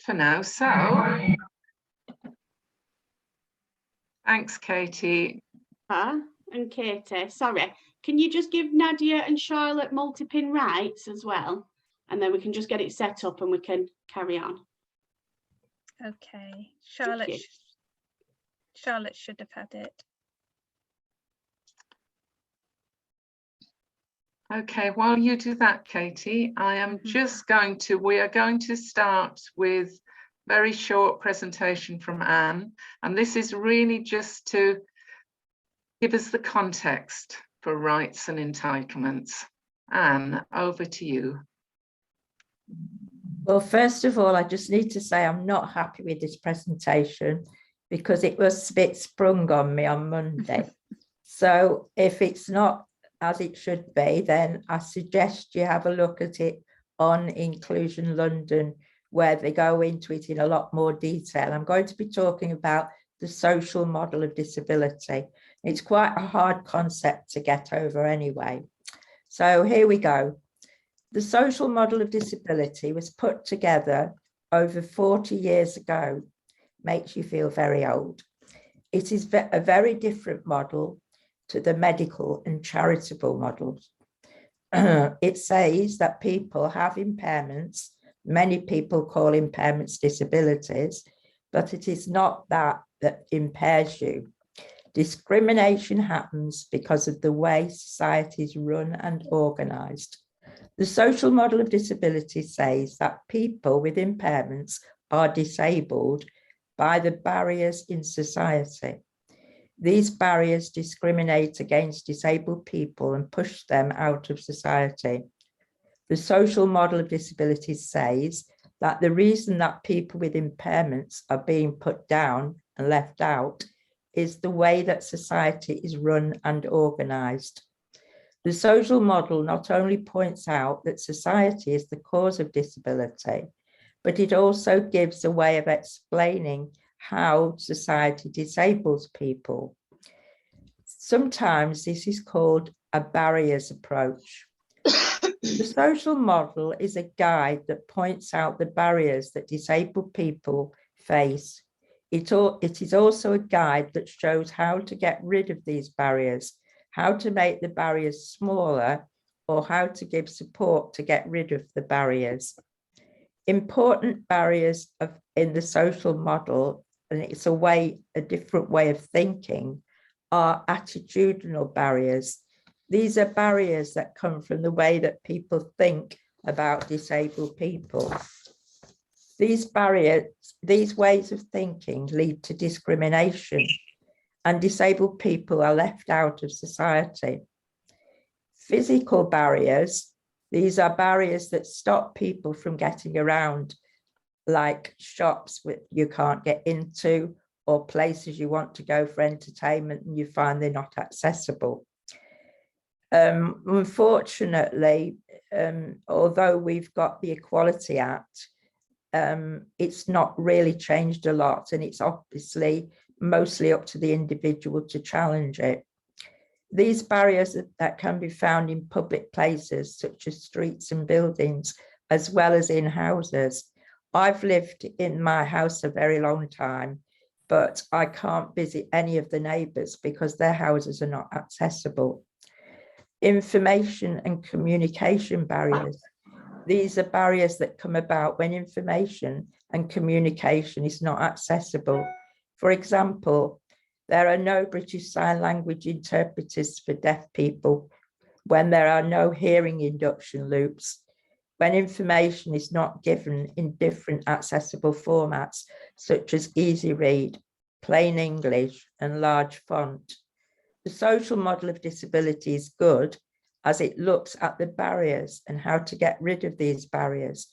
for now. So, thanks, Katie. And Katie, sorry, can you just give Nadia and Charlotte multi-pin rights as well? And then we can just get it set up and we can carry on. Okay, Charlotte should have had it. Okay, while you do that, Katie, I am we are going to start with very short presentation from Anne. And this is really just to give us the context for rights and entitlements. Anne, over to you. Well, first of all, I just need to say I'm not happy with this presentation because it was a bit sprung on me on Monday. So if it's not as it should be, then I suggest you have a look at it on Inclusion London, where they go into it in a lot more detail. I'm going to be talking about the social model of disability. It's quite a hard concept to get over anyway. So here we go. The social model of disability was put together over 40 years ago. Makes you feel very old. It is a very different model to the medical and charitable models. It says that people have impairments. Many people call impairments disabilities, but it is not that impairs you. Discrimination happens because of the way society is run and organized. The social model of disability says that people with impairments are disabled by the barriers in society. These barriers discriminate against disabled people and push them out of society. The social model of disability says that the reason that people with impairments are being put down and left out is the way that society is run and organized. The social model not only points out that society is the cause of disability, but it also gives a way of explaining how society disables people. Sometimes this is called a barriers approach. The social model is a guide that points out the barriers that disabled people face. It is also a guide that shows how to get rid of these barriers, how to make the barriers smaller, or how to give support to get rid of the barriers. Important barriers in the social model, and it's a different way of thinking, are attitudinal barriers. These are barriers that come from the way that people think about disabled people. These barriers, these ways of thinking lead to discrimination, and disabled people are left out of society. Physical barriers, these are barriers that stop people from getting around, like shops you can't get into, or places you want to go for entertainment and you find they're not accessible. Unfortunately, although we've got the Equality Act, it's not really changed a lot, and it's obviously mostly up to the individual to challenge it. These barriers that can be found in public places such as streets and buildings, as well as in houses. I've lived in my house a very long time, but I can't visit any of the neighbours because their houses are not accessible. Information and communication barriers. These are barriers that come about when information and communication is not accessible. For example, there are no British Sign Language interpreters for deaf people, when there are no hearing induction loops, when information is not given in different accessible formats, such as easy read, plain English, and large font. The social model of disability is good as it looks at the barriers and how to get rid of these barriers.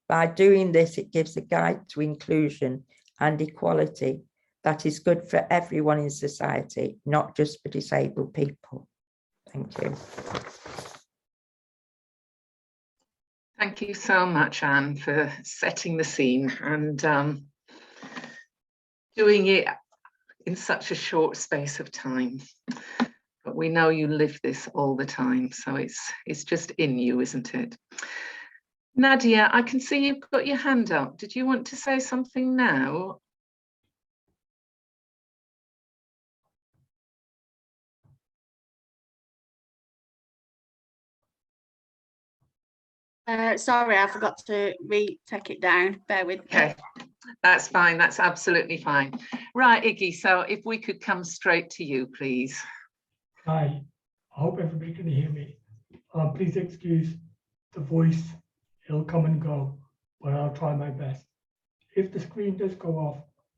By doing this, it gives a guide to inclusion and equality that is good for everyone in society, not just for disabled people. Thank you. Thank you so much, Anne, for setting the scene and doing it in such a short space of time. But we know you live this all the time, so it's just in you, isn't it? Nadia, I can see you've got your hand up. Did you want to say something now? Sorry, I forgot to take it down. Bear with me. Okay, that's fine. That's absolutely fine. Right, Iggy, so if we could come straight to you, please. Hi, I hope everybody can hear me. Please excuse the voice, it'll come and go, but I'll try my best. If the screen does go off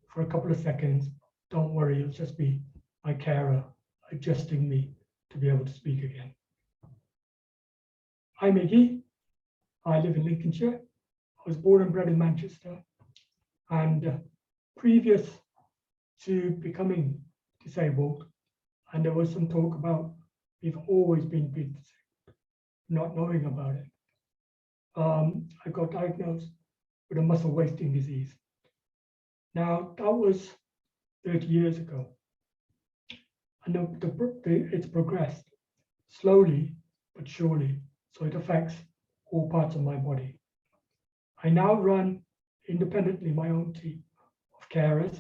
for a couple of seconds, don't worry, it'll just be my carer adjusting me to be able to speak again. I'm Iggy. I live in Lincolnshire. I was born and bred in Manchester, and previous to becoming disabled, and there was some talk about we've always been disabled, not knowing about it. I got diagnosed with a muscle wasting disease. Now, that was 30 years ago. And it's progressed slowly but surely, so it affects all parts of my body. I now run independently my own team of carers.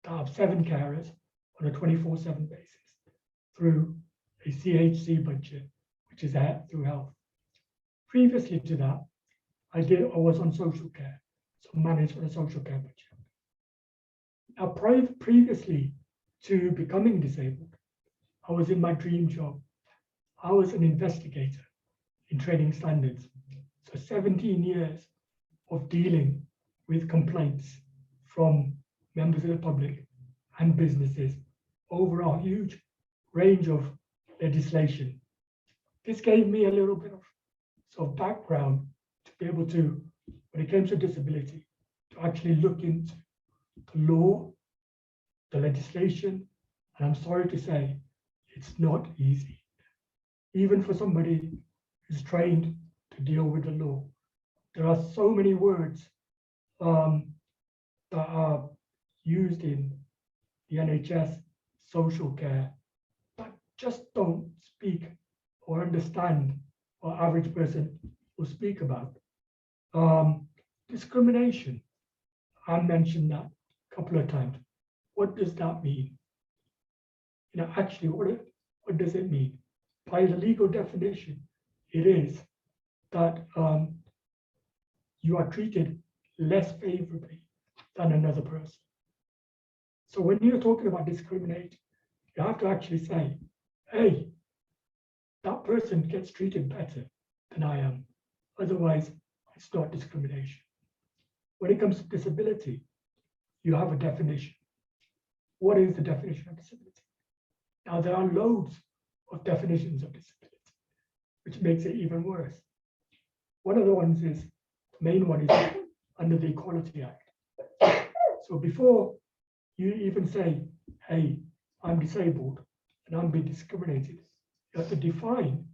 I have 7 carers on a 24/7 basis through a CHC budget, which is through health. Previously to that, I was on social care, so managed on a social care budget. Now, previously to becoming disabled, I was in my dream job. I was an investigator in training standards. So 17 years of dealing with complaints from members of the public and businesses over a huge range of legislation. This gave me a little bit of sort of background to be able to, when it came to disability, to actually look into the law, the legislation, and I'm sorry to say, it's not easy. Even for somebody who's trained to deal with the law, there are so many words that are used in the NHS social care that just don't speak or understand what average person will speak about. Discrimination, I mentioned that a couple of times. What does that mean? Actually, what does it mean? By the legal definition, it is that you are treated less favorably than another person. So when you're talking about discrimination, you have to actually say, hey, that person gets treated better than I am. Otherwise, it's not discrimination. When it comes to disability, you have a definition. What is the definition of disability? Now, there are loads of definitions of disability, which makes it even worse. One of the ones is, the main one is under the Equality Act. So before you even say, hey, I'm disabled and I'm being discriminated, you have to define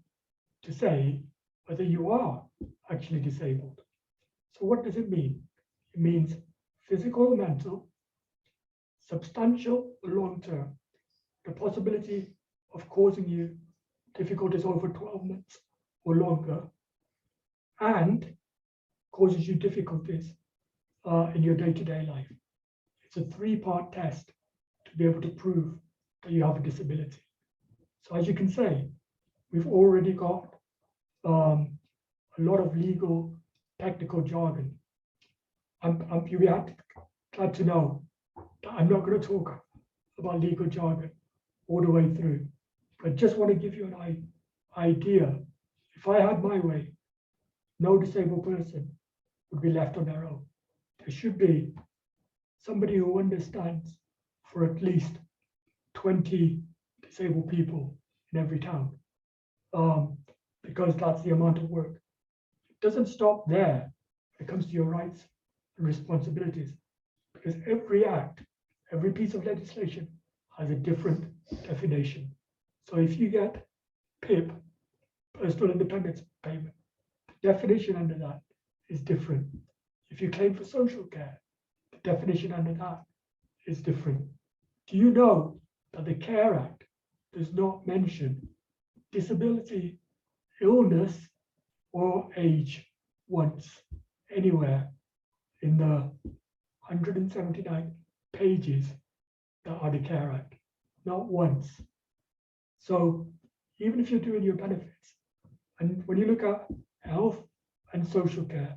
to say whether you are actually disabled. So what does it mean? It means physical or mental, substantial or long-term, the possibility of causing you difficulties over 12 months or longer, and causes you difficulties in your day-to-day life. It's a 3-part test to be able to prove that you have a disability. So as you can say, we've already got a lot of legal technical jargon. You'll be glad to know that I'm not going to talk about legal jargon all the way through, but just want to give you an idea. If I had my way, no disabled person would be left on their own. There should be somebody who understands for at least 20 disabled people in every town, because that's the amount of work. It doesn't stop there when it comes to your rights and responsibilities, because every act, every piece of legislation has a different definition. So if you get PIP, personal independence payment, the definition under that is different. If you claim for social care, the definition under that is different. Do you know that the Care Act does not mention disability, illness, or age? once anywhere in the 179 pages that are the Care Act, not once. So even if you're doing your benefits, and when you look at health and social care,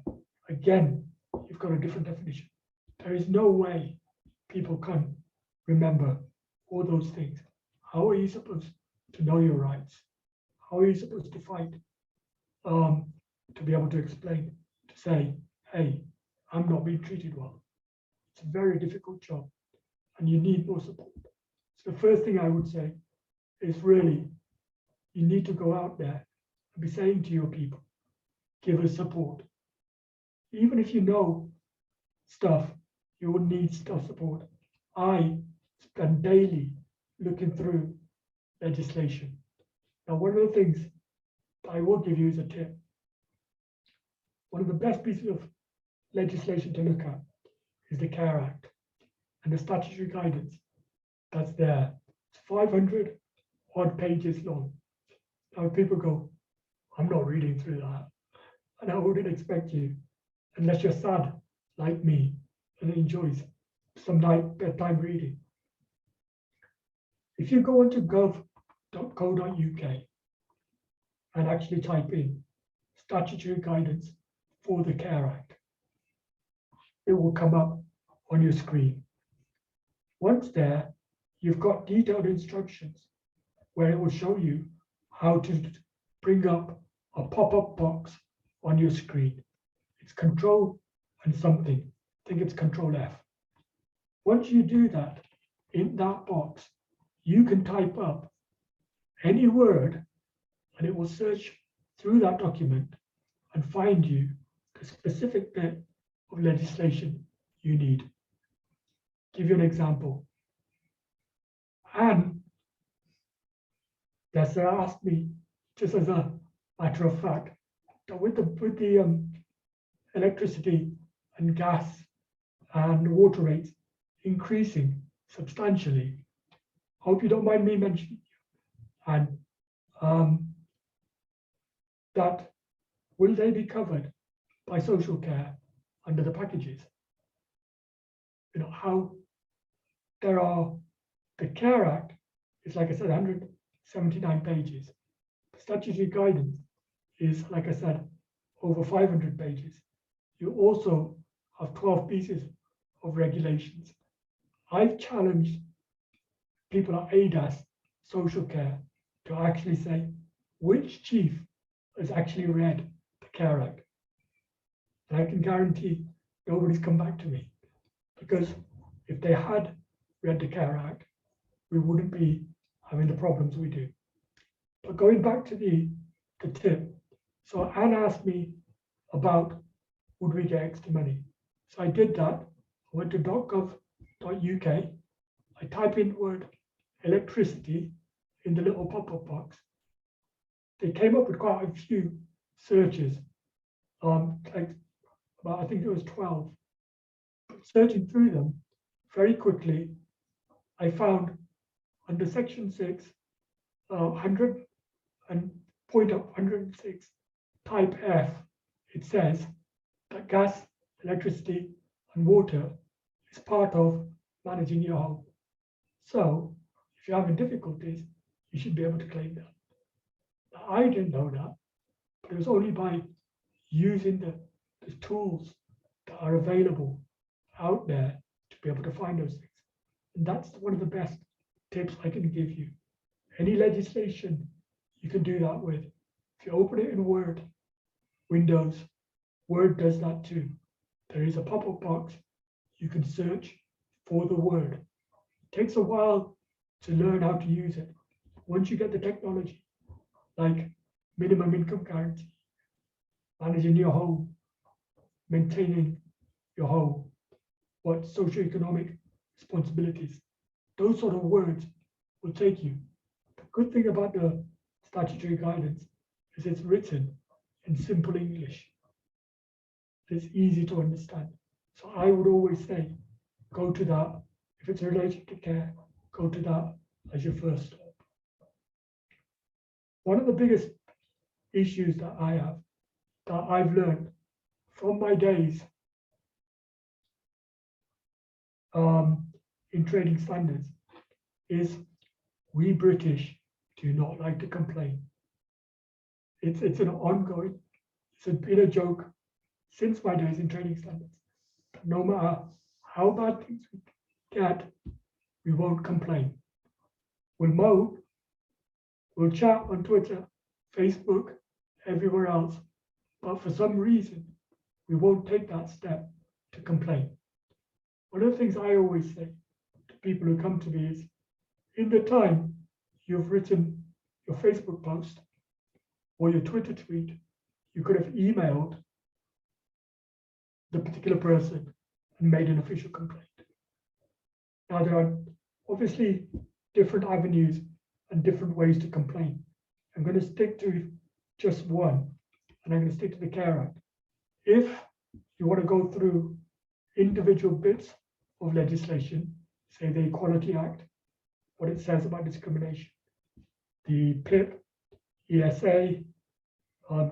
again, you've got a different definition. There is no way people can remember all those things. How are you supposed to know your rights? How are you supposed to fight to be able to explain, to say, hey, I'm not being treated well? It's a very difficult job and you need more support. So the first thing I would say is really, you need to go out there and be saying to your people, give us support. Even if you know stuff, you would need stuff support. I spend daily looking through legislation. Now, one of the things that I will give you is a tip. One of the best pieces of legislation to look at is the Care Act and the statutory guidance that's there. It's 500 odd pages long. Now people go, I'm not reading through that. And I wouldn't expect you, unless you're sad like me and enjoys some night bedtime reading. If you go onto gov.co.uk and actually type in statutory guidance for the Care Act, it will come up on your screen. Once there, you've got detailed instructions where it will show you how to bring up a pop-up box on your screen. It's Control and something. I think it's Control F. Once you do that, in that box, you can type up any word and it will search through that document and find you the specific bit of legislation you need. Give you an example. And Dessa asked me, just as a matter of fact, that with the electricity and gas and water rates increasing substantially, hope you don't mind me mentioning, and that will they be covered by social care under the packages? You know, how there are, the Care Act is, like I said, 179 pages. The statutory guidance is, like I said, over 500 pages. You also have 12 pieces of regulations. I've challenged people at ADAS, social care, to actually say which chief has actually read the Care Act. And I can guarantee nobody's come back to me, because if they had read the Care Act, we wouldn't be having the problems we do. But going back to the tip, so Anne asked me about would we get extra money. So I did that. I went to .gov.uk. I type in the word electricity in the little pop-up box. They came up with quite a few searches, like about, I think it was 12. But searching through them very quickly, I found under section 6, 100 and point up 106, type F, it says that gas, electricity, and water is part of managing your home. So if you're having difficulties, you should be able to claim that. Now, I didn't know that, but it was only by using the tools that are available out there to be able to find those things. And that's one of the best tips I can give you. Any legislation you can do that with. If you open it in Word, Windows, Word does that too. There is a pop-up box. You can search for the word. It takes a while to learn how to use it. Once you get the technology, like minimum income guarantee, managing your home, maintaining your home, what socioeconomic responsibilities, those sort of words will take you. The good thing about the statutory guidance is it's written in simple English. It's easy to understand. So I would always say, go to that. If it's related to care, go to that as your first stop. One of the biggest issues that I have, that I've learned from my days in training standards is we British do not like to complain. It's an ongoing, it's been a joke since my days in training standards. No matter how bad things we get, we won't complain. We'll moan, we'll chat on Twitter, Facebook, everywhere else, but for some reason, we won't take that step to complain. One of the things I always say to people who come to me is, in the time you've written your Facebook post or your Twitter tweet, you could have emailed the particular person and made an official complaint. Now, there are obviously different avenues and different ways to complain. I'm going to stick to just one, and I'm going to stick to the Care Act. If you want to go through individual bits of legislation, say the Equality Act, what it says about discrimination, the PIP, ESA,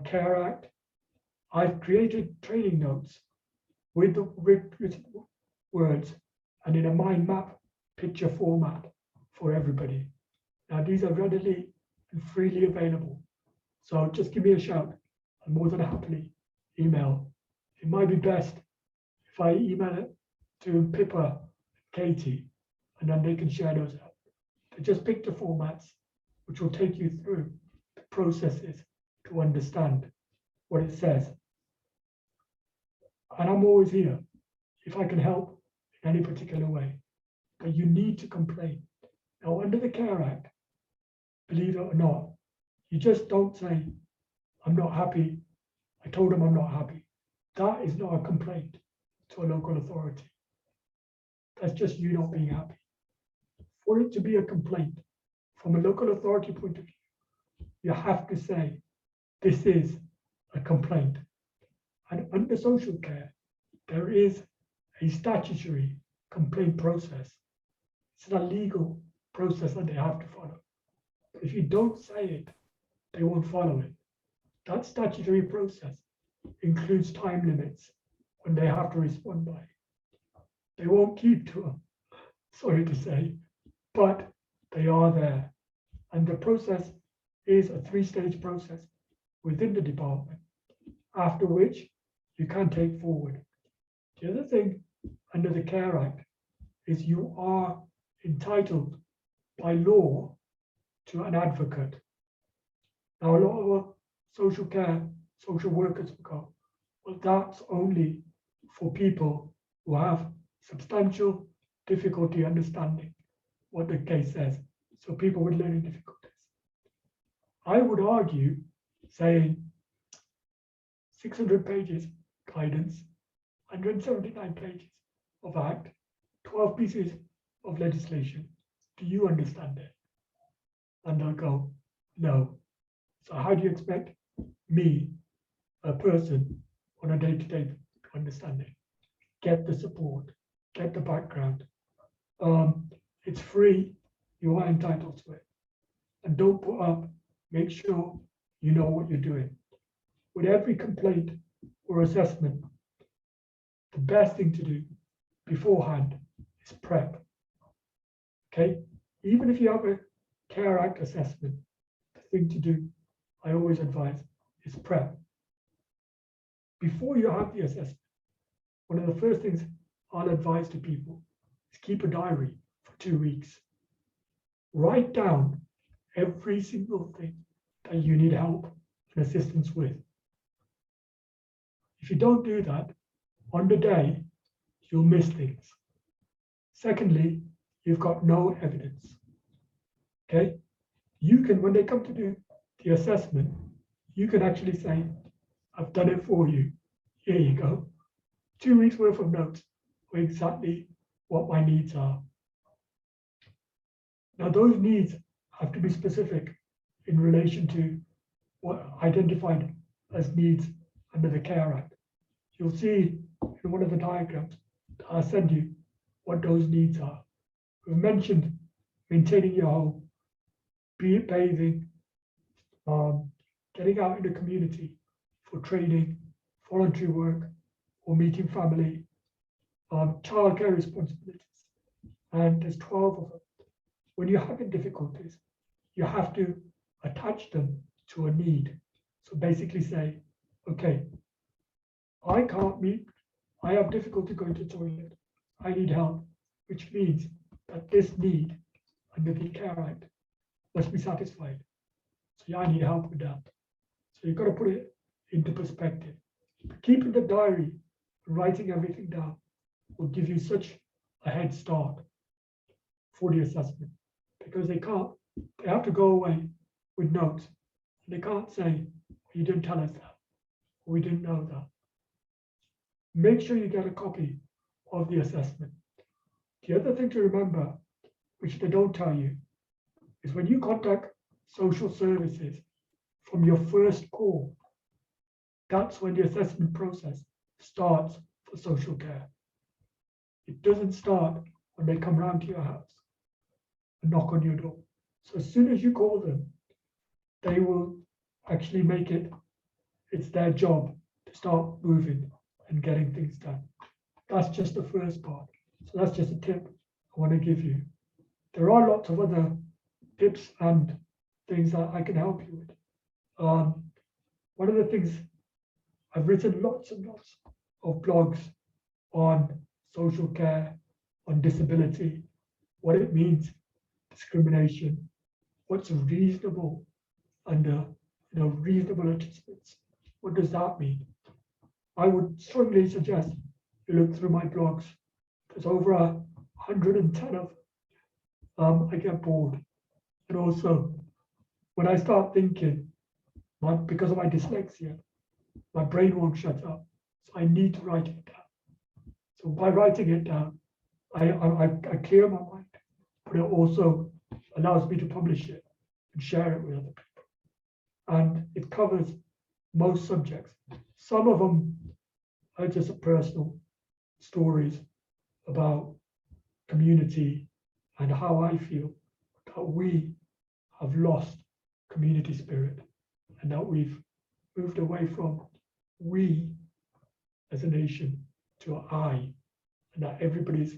Care Act, I've created training notes with the written words and in a mind map picture format for everybody. Now, these are readily and freely available. So just give me a shout. I'm more than happily email. It might be best if I email it to Pippa, Katie, and then they can share those out. They just picture formats which will take you through the processes to understand what it says. And I'm always here if I can help in any particular way. But you need to complain. Now, under the Care Act, believe it or not, you just don't say, I'm not happy. I told them I'm not happy. That is not a complaint to a local authority. That's just you not being happy. For it to be a complaint from a local authority point of view, you have to say, this is a complaint. And under social care, there is a statutory complaint process. It's a legal process that they have to follow. But if you don't say it, they won't follow it. That statutory process includes time limits when they have to respond by. They won't keep to them, sorry to say, but they are there. And the process is a 3-stage process within the department, after which you can take forward. The other thing under the Care Act is you are entitled by law to an advocate. Now, a lot of social care, social workers will go, well, that's only for people who have substantial difficulty understanding what the case says. So people with learning difficulties. I would argue saying 600 pages guidance, 179 pages of act, 12 pieces of legislation. Do you understand it? And they'll go, no. So how do you expect me, a person, on a day-to-day to understand it? Get the support, get the background. It's free, you are entitled to it. And don't put up, make sure you know what you're doing. With every complaint or assessment, the best thing to do beforehand is prep. Okay? Even if you have a Care Act assessment, the thing to do, I always advise, is prep. Before you have the assessment, one of the first things I'll advise to people is keep a diary for 2 weeks. Write down every single thing that you need help and assistance with. If you don't do that, on the day, you'll miss things. Secondly, you've got no evidence. Okay? You can, when they come to do the assessment, you can actually say, I've done it for you. Here you go. 2 weeks worth of notes for exactly what my needs are. Now, those needs have to be specific in relation to what identified as needs under the Care Act. You'll see in one of the diagrams that I'll send you what those needs are. We've mentioned maintaining your home, be it bathing, getting out in the community for training, voluntary work, or meeting family, childcare responsibilities, and there's 12 of them. When you're having difficulties, you have to attach them to a need. So basically say, okay, I can't meet, I have difficulty going to the toilet, I need help, which means that this need under the Care Act must be satisfied. So yeah, I need help with that. So you've got to put it into perspective. Keeping the diary, writing everything down will give you such a head start for the assessment, because they have to go away with notes. They can't say, you didn't tell us that, or we didn't know that. Make sure you get a copy of the assessment. The other thing to remember, which they don't tell you, is when you contact social services from your first call, that's when the assessment process starts for social care. It doesn't start when they come round to your house and knock on your door. So as soon as you call them, they will actually make it's their job to start moving and getting things done. That's just the first part. So that's just a tip I want to give you. There are lots of other tips and things that I can help you with. One of the things, I've written lots and lots of blogs on social care, on disability, what it means, discrimination, what's reasonable under reasonable adjustments. What does that mean? I would strongly suggest you look through my blogs. There's over 110 of them. I get bored. And also, when I start thinking, because of my dyslexia, my brain won't shut up. So I need to write it down. So by writing it down, I clear my mind, but it also allows me to publish it and share it with other people. And it covers most subjects. Some of them are just personal stories about community and how I feel that we have lost community spirit and that we've moved away from we as a nation to I, and that everybody's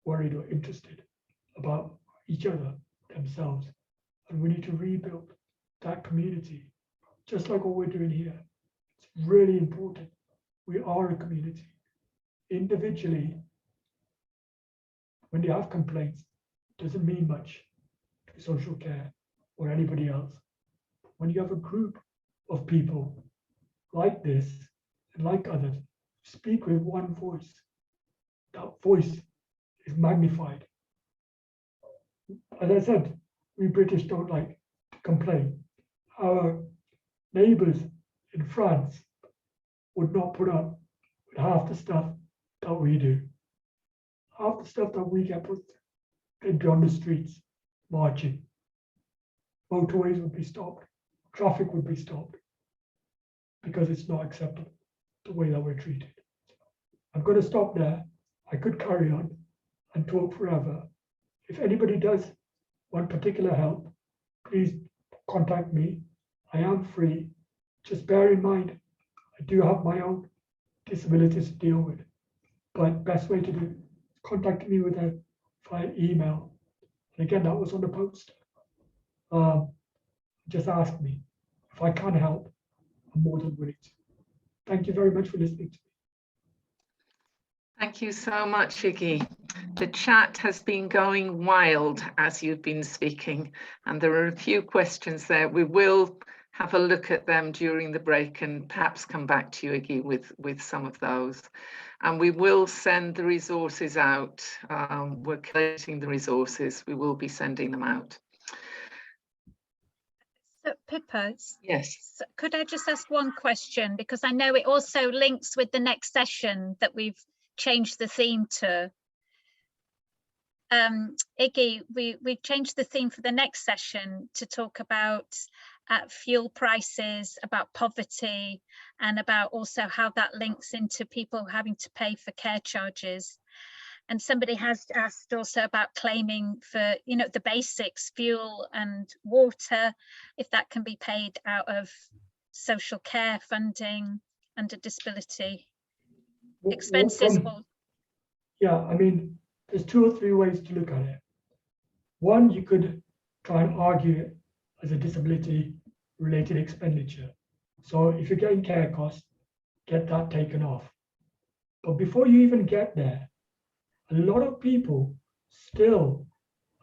worried or interested about each other, themselves. And we need to rebuild that community, just like what we're doing here. It's really important. We are a community. Individually, when you have complaints, it doesn't mean much to social care or anybody else. When you have a group of people like this and like others, speak with one voice. That voice is magnified. As I said, we British don't like to complain. Our neighbours in France would not put up with half the stuff that we do. Half the stuff that we get put through, they'd be on the streets marching. Motorways would be stopped. Traffic would be stopped because it's not acceptable the way that we're treated. I'm going to stop there. I could carry on and talk forever. If anybody does want particular help, please contact me. I am free. Just bear in mind, I do have my own disabilities to deal with. But best way to do it, contact me via email. And again, that was on the post. Just ask me. If I can help, I'm more than willing to. Thank you very much for listening to me. Thank you so much, Iggy. The chat has been going wild as you've been speaking, and there are a few questions there. We will have a look at them during the break and perhaps come back to you, Iggy, with some of those. And we will send the resources out. We're collating the resources. We will be sending them out. So Pippa, yes, could I just ask one question, because I know it also links with the next session that we've changed the theme to. Iggy, we've changed the theme for the next session to talk about fuel prices, about poverty, and about also how that links into people having to pay for care charges. And somebody has asked also about claiming for, the basics, fuel and water, if that can be paid out of social care funding under disability. expenses from- will. Yeah, I mean, there's 2 or 3 ways to look at it. One, you could try and argue it as a disability-related expenditure. So if you're getting care costs, get that taken off. But before you even get there, a lot of people still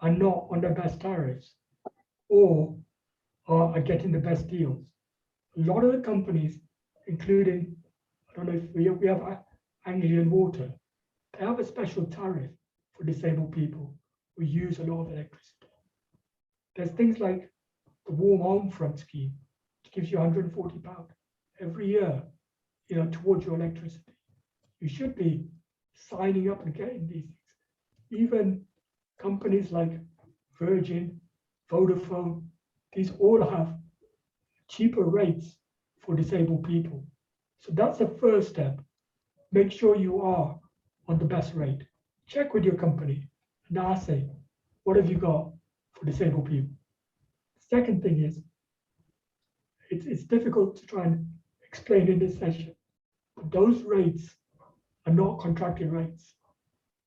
are not on the best tariffs or are getting the best deals. A lot of the companies, including, I don't know if we have Anglian Water, they have a special tariff for disabled people who use a lot of electricity. There's things like the Warm Home Front scheme, which gives you £140 every year, towards your electricity. You should be signing up and getting these things. Even companies like Virgin, Vodafone, these all have cheaper rates for disabled people. So that's the first step. Make sure you are on the best rate. Check with your company and ask, say, what have you got for disabled people? Second thing is, it's difficult to try and explain in this session, but those rates are not contracted rates.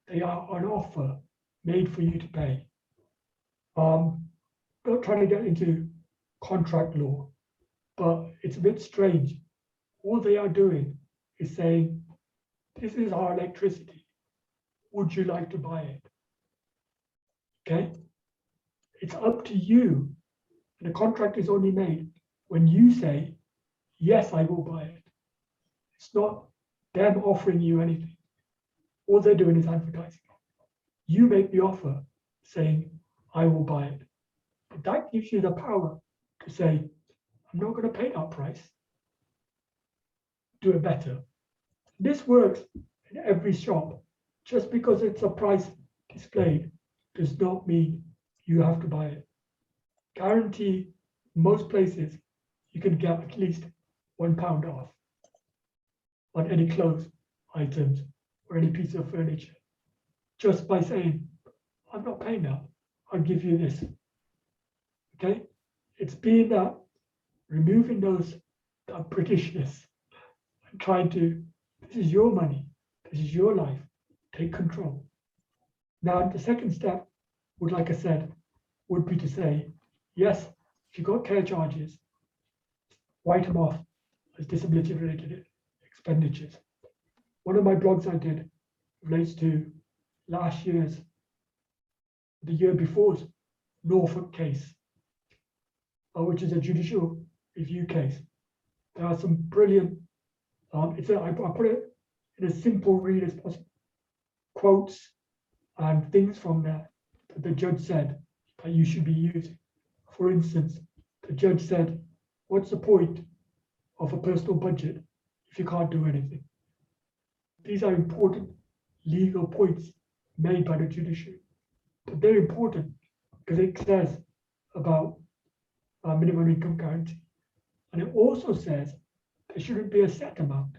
They are an offer made for you to pay. Not trying to get into contract law, but it's a bit strange. All they are doing is saying, this is our electricity. Would you like to buy it? Okay? It's up to you. The contract is only made when you say, yes, I will buy it. It's not them offering you anything. All they're doing is advertising. You make the offer saying, I will buy it. But that gives you the power to say, I'm not going to pay that price. Do it better. This works in every shop. Just because it's a price displayed does not mean you have to buy it. Guarantee most places you can get at least £1 off on any clothes items or any piece of furniture, just by saying, I'm not paying that, I'll give you this. Okay? It's being that, removing that Britishness and trying to, this is your money, this is your life, take control. Now, the second step would, like I said, would be to say, yes, if you've got care charges, write them off as disability-related expenditures. One of my blogs I did relates to last year's, the year before's Norfolk case, which is a judicial review case. There are some brilliant, I put it in a simple read as possible, quotes and things from there that the judge said that you should be using. For instance, the judge said, what's the point of a personal budget if you can't do anything? These are important legal points made by the judiciary, but they're important because it says about minimum income guarantee. And it also says there shouldn't be a set amount.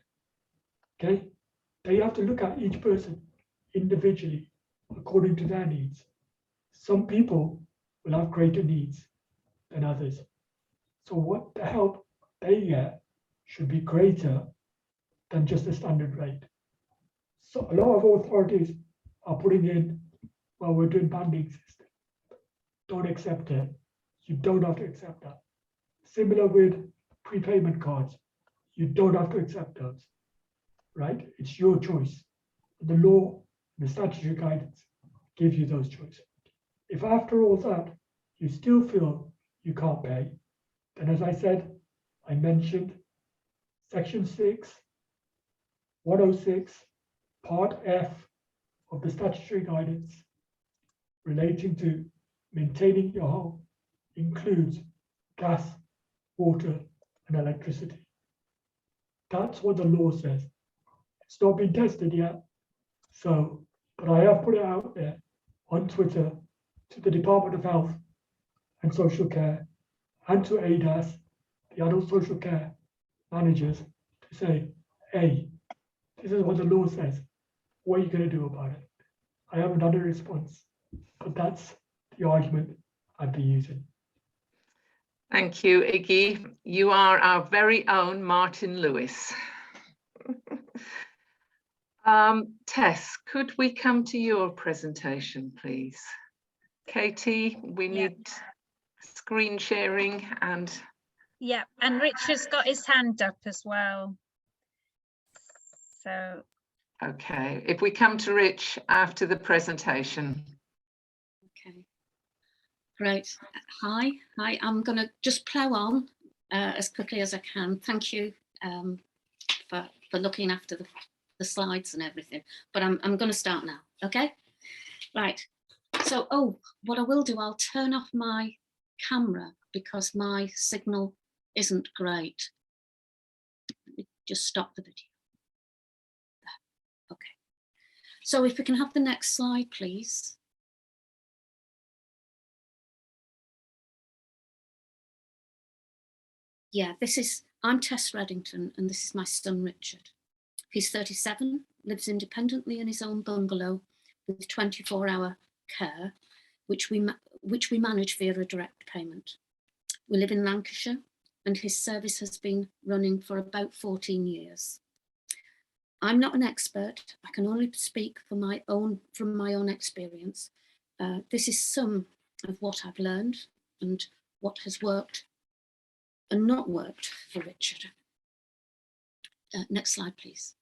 Okay? They have to look at each person individually according to their needs. Some people will have greater needs than others. So what the help they get should be greater than just the standard rate. So a lot of authorities are putting in, well, we're doing banding system. Don't accept it. You don't have to accept that. Similar with prepayment cards. You don't have to accept those, right? It's your choice. The law, the statutory guidance give you those choices. If after all that, you still feel you can't pay, then as I said, I mentioned Section 6, 106, Part F of the statutory guidance relating to maintaining your home includes gas, water, and electricity. That's what the law says. It's not been tested yet. So, but I have put it out there on Twitter to the Department of Health and Social Care and to ADAS, the adult social care managers, to say, hey, this is what the law says. What are you going to do about it? I haven't had a response, but that's the argument I'd be using. Thank you, Iggy. You are our very own Martin Lewis. Tess, could we come to your presentation, please? Katie, we need screen sharing and... Yeah, and Richard's got his hand up as well. So... Okay, if we come to Rich after the presentation. Okay, great. Hi, I'm going to just plough on as quickly as I can. Thank you for looking after the slides and everything, but I'm going to start now, okay? Right, so, what I will do, I'll turn off my camera because my signal isn't great. Let me just stop the video. Okay, so if we can have the next slide, please. Yeah, I'm Tess Reddington, and this is my son, Richard. He's 37, lives independently in his own bungalow with 24-hour care, which we manage via a direct payment. We live in Lancashire, and his service has been running for about 14 years. I'm not an expert. I can only speak from my own experience. This is some of what I've learned and what has worked and not worked for Richard. Next slide, please.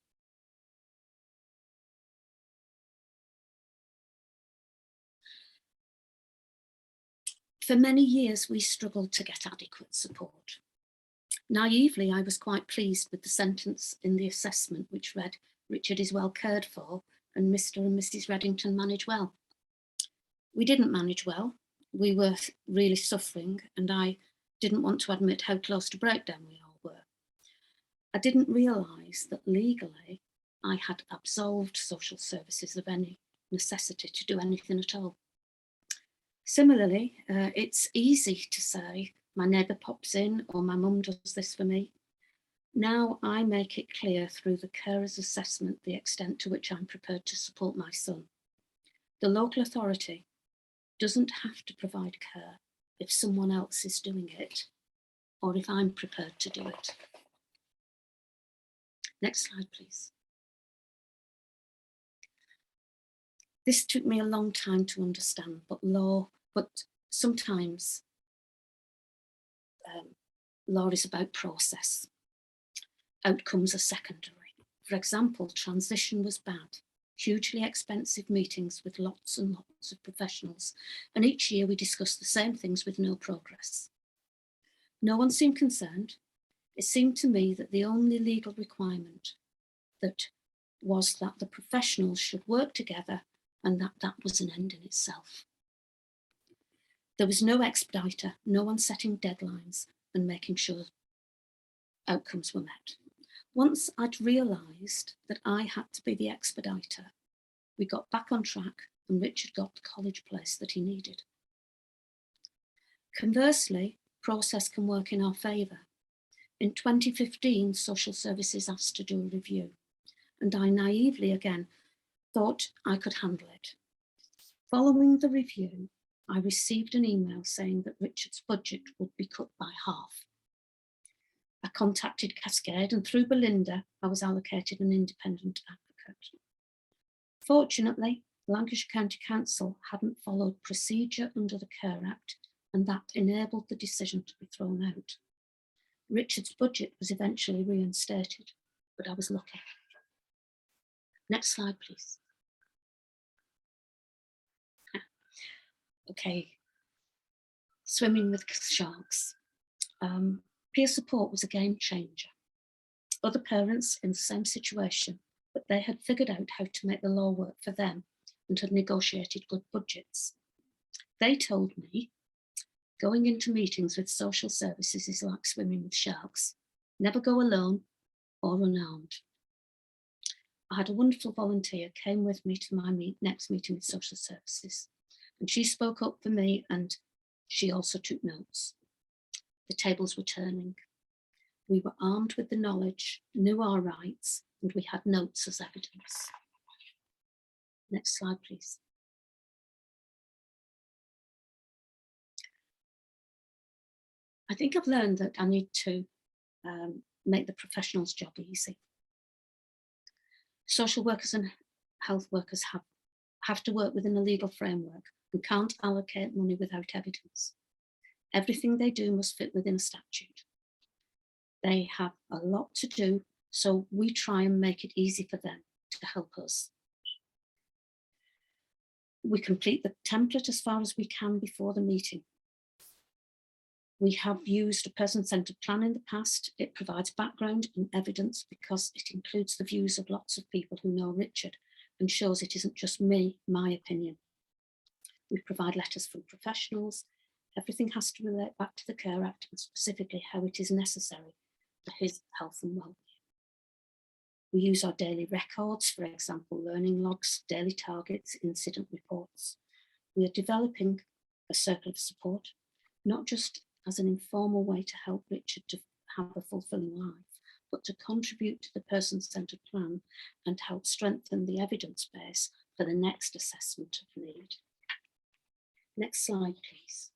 For many years, we struggled to get adequate support. Naively, I was quite pleased with the sentence in the assessment which read, "Richard is well cared for and Mr. and Mrs. Reddington manage well." We didn't manage well. We were really suffering, and I didn't want to admit how close to breakdown we all were. I didn't realise that legally I had absolved social services of any necessity to do anything at all. Similarly, it's easy to say my neighbour pops in or my mum does this for me. Now I make it clear through the carer's assessment the extent to which I'm prepared to support my son. The local authority doesn't have to provide care if someone else is doing it or if I'm prepared to do it. Next slide, please. This took me a long time to understand, but sometimes law is about process. Outcomes are secondary. For example, transition was bad, hugely expensive meetings with lots and lots of professionals, and each year we discussed the same things with no progress. No one seemed concerned. It seemed to me that the only legal requirement was that the professionals should work together and that was an end in itself. There was no expediter, no one setting deadlines and making sure outcomes were met. Once I'd realised that I had to be the expediter, we got back on track and Richard got the college place that he needed. Conversely, process can work in our favour. In 2015, social services asked to do a review, and I naively again thought I could handle it. Following the review, I received an email saying that Richard's budget would be cut by half. I contacted Cascade, and through Belinda, I was allocated an independent advocate. Fortunately, Lancashire County Council hadn't followed procedure under the Care Act, and that enabled the decision to be thrown out. Richard's budget was eventually reinstated, but I was lucky. Next slide, please. Okay, swimming with sharks. Peer support was a game changer. Other parents in the same situation, but they had figured out how to make the law work for them and had negotiated good budgets. They told me, going into meetings with social services is like swimming with sharks. Never go alone or unarmed. I had a wonderful volunteer came with me to my next meeting with social services, and she spoke up for me and she also took notes. The tables were turning. We were armed with the knowledge, knew our rights, and we had notes as evidence. Next slide, please. I think I've learned that I need to make the professional's job easy. Social workers and health workers have to work within a legal framework and can't allocate money without evidence. Everything they do must fit within a statute. They have a lot to do, so we try and make it easy for them to help us. We complete the template as far as we can before the meeting. We have used a person-centred plan in the past. It provides background and evidence because it includes the views of lots of people who know Richard and shows it isn't just me, my opinion. We provide letters from professionals. Everything has to relate back to the Care Act and specifically how it is necessary for his health and well-being. We use our daily records, for example, learning logs, daily targets, incident reports. We are developing a circle of support, not just as an informal way to help Richard to have a fulfilling life, but to contribute to the person-centred plan and help strengthen the evidence base for the next assessment of need. Next slide, please.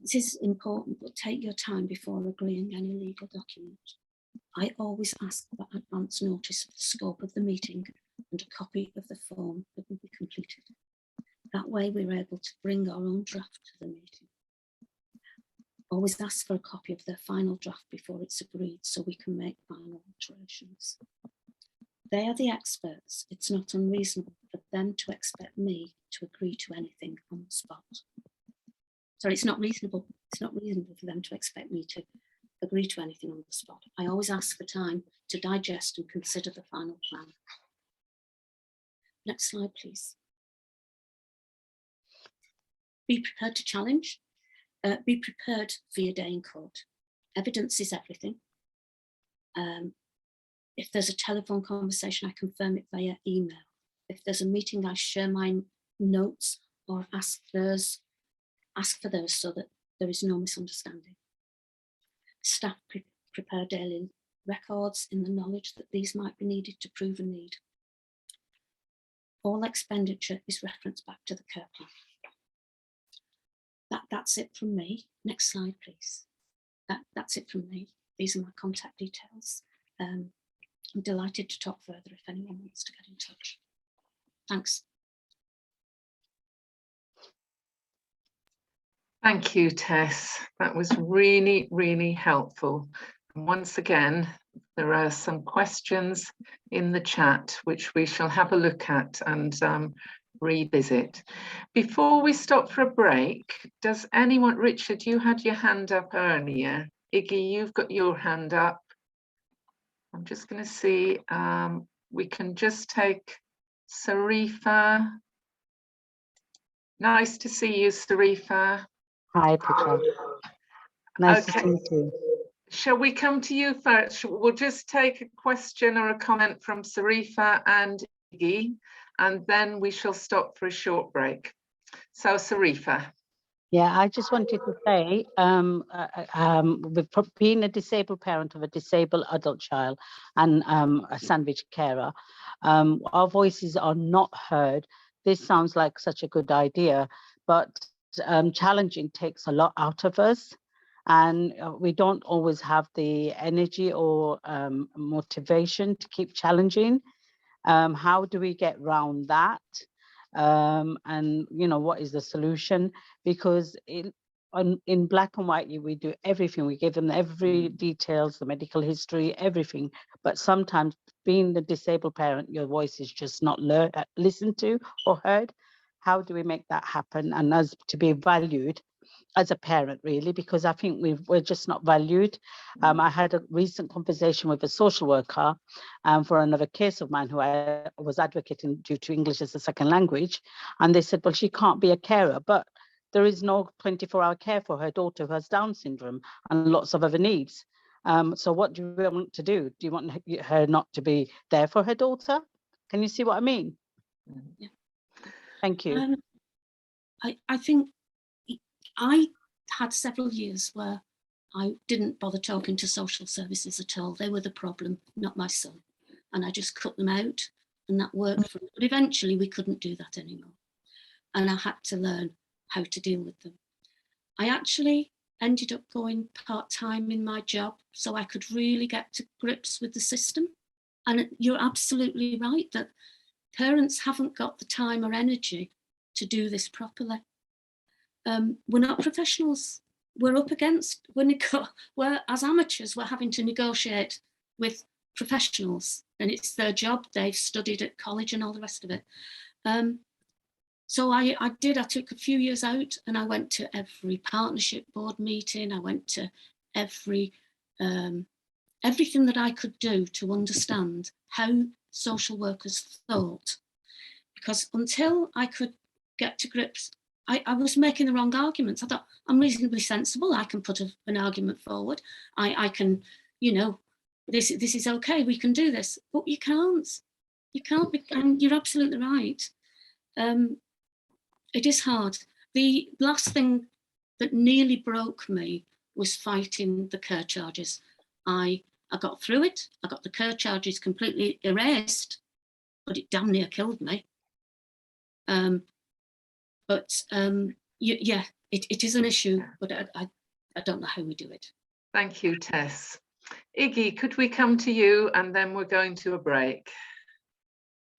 This is important, but take your time before agreeing any legal document. I always ask for advance notice of the scope of the meeting and a copy of the form that will be completed. That way we're able to bring our own draft to the meeting. Always ask for a copy of their final draft before it's agreed so we can make final alterations. They are the experts. It's not unreasonable for them to expect me to agree to anything on the spot. Sorry, it's not reasonable. It's not reasonable for them to expect me to agree to anything on the spot. I always ask for time to digest and consider the final plan. Next slide, please. Be prepared to challenge. Be prepared for your day in court. Evidence is everything. If there's a telephone conversation, I confirm it via email. If there's a meeting, I share my notes or ask for those so that there is no misunderstanding. Staff prepare daily records in the knowledge that these might be needed to prove a need. All expenditure is referenced back to the care plan. That's it from me. Next slide, please. That's it from me. These are my contact details. I'm delighted to talk further if anyone wants to get in touch. Thanks. Thank you, Tess. That was really, really helpful. And once again, there are some questions in the chat which we shall have a look at and revisit. Before we stop for a break, does anyone, Richard, you had your hand up earlier. Iggy, you've got your hand up. I'm just going to see, we can just take Sarifa. Nice to see you, Sarifa. Hi, Peter. Nice to meet you. Shall we come to you first? We'll just take a question or a comment from Sarifa and Iggy, and then we shall stop for a short break. So, Sarifa. Yeah, I just wanted to say, with being a disabled parent of a disabled adult child and a sandwich carer, our voices are not heard. This sounds like such a good idea, but challenging takes a lot out of us, and we don't always have the energy or motivation to keep challenging. How do we get around that? And you know, what is the solution? Because in black and white, we do everything. We give them every details, the medical history, everything. But sometimes, being the disabled parent, your voice is just not listened to or heard. How do we make that happen? And us to be valued as a parent, really, because I think we're just not valued. I had a recent conversation with a social worker for another case of mine who I was advocating due to English as a second language. And they said, well, she can't be a carer, but there is no 24-hour care for her daughter who has Down syndrome and lots of other needs. So what do you want to do? Do you want her not to be there for her daughter? Can you see what I mean? Yeah. Thank you. I think I had several years where I didn't bother talking to social services at all. They were the problem, not my son. And I just cut them out, and that worked for me. But eventually we couldn't do that anymore. And I had to learn how to deal with them. I actually ended up going part-time in my job so I could really get to grips with the system. And you're absolutely right that parents haven't got the time or energy to do this properly. We're not professionals. We're up against, we're as amateurs, we're having to negotiate with professionals, and it's their job. They've studied at college and all the rest of it. So I took a few years out and I went to every partnership board meeting. I went to everything that I could do to understand how social workers thought. Because until I could get to grips, I was making the wrong arguments. I thought, I'm reasonably sensible. I can put an argument forward. I can, you know, this is okay. We can do this. But you can't. You can't be, and you're absolutely right. It is hard. The last thing that nearly broke me was fighting the care charges. I got through it. I got the care charges completely erased, but it damn near killed me. Yeah, it is an issue, but I don't know how we do it. Thank you, Tess. Iggy, could we come to you and then we're going to a break?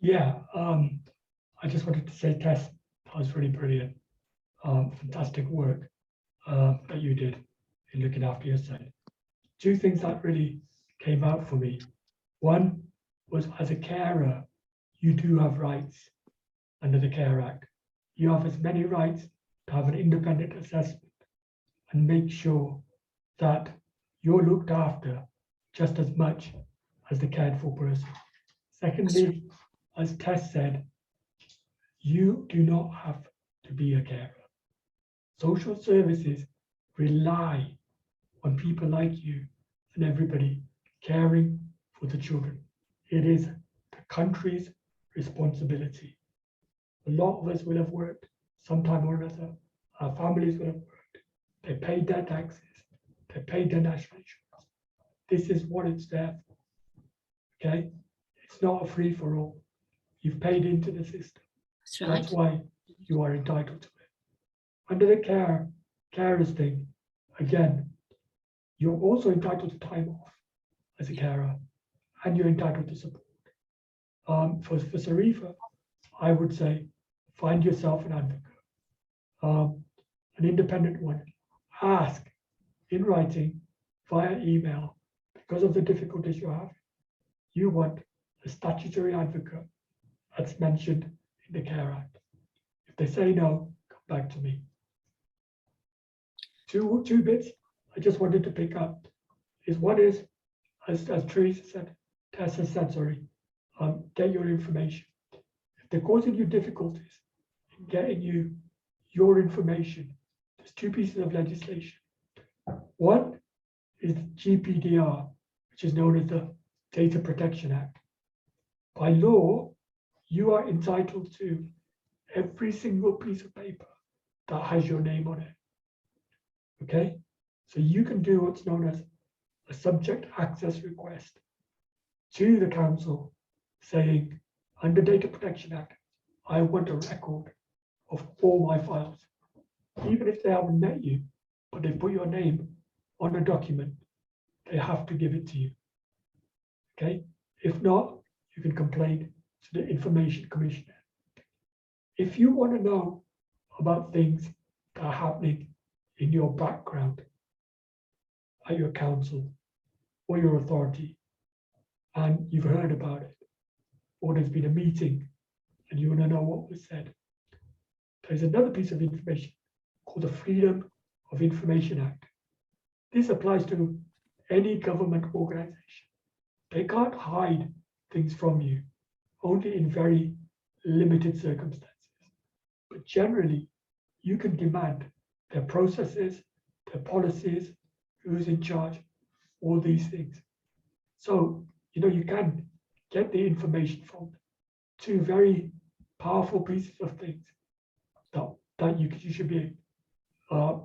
Yeah, I just wanted to say, Tess, that was really brilliant. Fantastic work that you did in looking after your son. Two things that really came out for me. One was, as a carer, you do have rights under the Care Act. You have as many rights to have an independent assessment and make sure that you're looked after just as much as the cared for person. Secondly, as Tess said, you do not have to be a carer. Social services rely on people like you and everybody caring for the children. It is the country's responsibility. A lot of us will have worked sometime or another. Our families will have worked. They paid their taxes. They paid their national insurance. This is what it's there for. Okay? It's not a free for all. You've paid into the system. That's right. That's why you are entitled to it. Under the carers thing, again, you're also entitled to time off as a carer, and you're entitled to support. For sarifa, I would say find yourself an advocate, an independent one. Ask in writing via email, because of the difficulties you have, you want a statutory advocate that's mentioned in the Care Act. If they say no, come back to me. Two bits I just wanted to pick up is, one is, as Teresa said, Tessa said, sorry, get your information. If they're causing you difficulties in getting you your information, there's two pieces of legislation. One is GPDR, which is known as the Data Protection Act. By law, you are entitled to every single piece of paper that has your name on it. Okay, so you can do what's known as a subject access request to the council saying, under Data Protection Act, I want a record of all my files. Even if they haven't met you, but they put your name on a document, they have to give it to you. Okay, if not, you can complain to the Information Commissioner. If you want to know about things that are happening in your background at your council or your authority, and you've heard about it, or there's been a meeting and you want to know what was said, there's another piece of information called the Freedom of Information Act. This applies to any government organization. They can't hide things from you, only in very limited circumstances. But generally, you can demand their processes, their policies, who's in charge, all these things. So, you know, you can get the information from them. Two very powerful pieces of things that you should be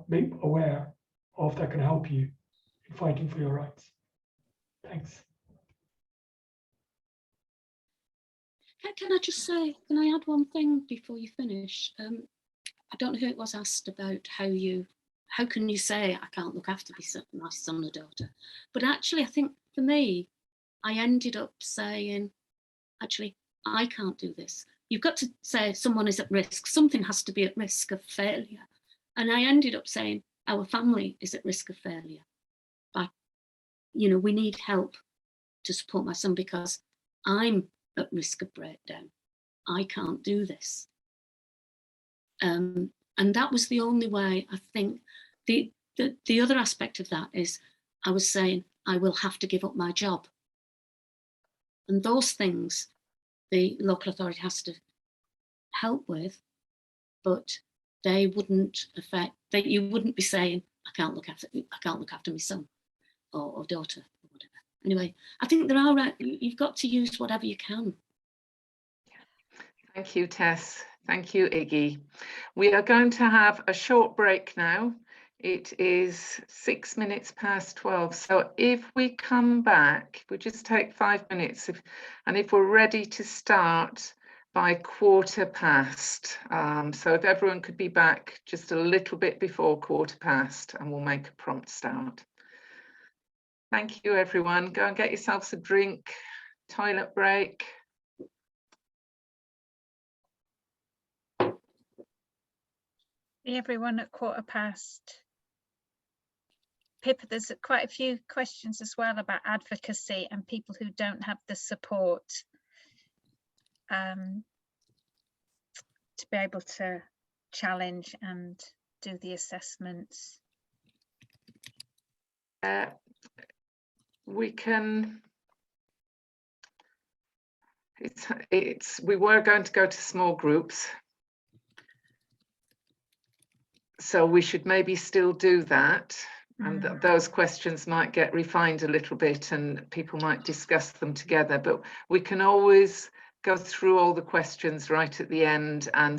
made aware of that can help you in fighting for your rights. Thanks. Can I just say, can I add one thing before you finish? I don't know who it was asked about how you how can you say I can't look after my son or daughter? But actually, I think for me, I ended up saying, actually, I can't do this. You've got to say someone is at risk. Something has to be at risk of failure. And I ended up saying our family is at risk of failure. But, you know, we need help to support my son because I'm at risk of breakdown. I can't do this. And that was the only way. I think the other aspect of that is I was saying I will have to give up my job. And those things the local authority has to help with, but they wouldn't affect, that you wouldn't be saying, I can't look after my son or daughter or whatever. Anyway, I think there are, you've got to use whatever you can. Thank you, Tess. Thank you, Iggy. We are going to have a short break now. It is 6 minutes past 12. So if we come back, we just take 5 minutes, and if we're ready to start by 15:15. So if everyone could be back just a little bit before 15:15, and we'll make a prompt start. Thank you, everyone. Go and get yourselves a drink, toilet break. See everyone at 15:15. Pippa, there's quite a few questions as well about advocacy and people who don't have the support to be able to challenge and do the assessments. We can, we were going to go to small groups, so we should maybe still do that. And those questions might get refined a little bit and people might discuss them together, but we can always go through all the questions right at the end and